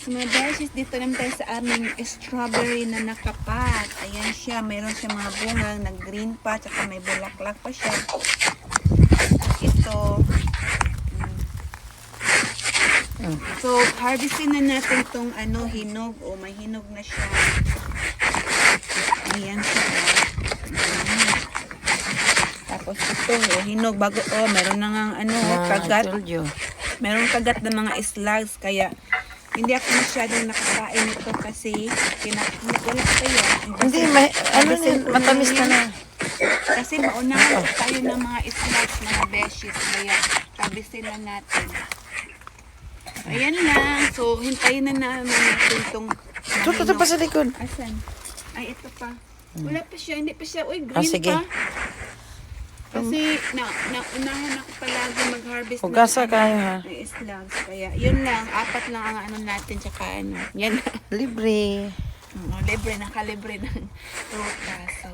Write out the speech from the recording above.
So mga beshies, dito naman tayo sa aming strawberry na nakapat. Ayan siya, mayroon siya mga bungang nag-green pa, tsaka may bulaklak pa siya. Ito. So, harvestin na natin itong hinog. O, may hinog na siya. Ayan siya. Tapos ito, hinog bago. Meron na nga kagat. Meron kagat ng mga slugs. Kaya, hindi ako masyadong nakakain ito kasi wala pa yan. Hindi, matamis na. Kasi maunahan tayo ng mga slugs, mga beshies. Kaya, harvestin na natin. Ayan lang. So, hintayin na naman natin itong Ito pa sa likod. Asan? Ay, ito pa. Wala pa siya. Hindi pa siya. Uy, green sige. pa. Kasi, naunahan ako palagi mag-harvest Hugasa kayo ha. ng slugs. Kaya, yun lang. 4 lang ang natin. Tsaka Yan. Libre. Libre. Nakalibre ng prutas. So,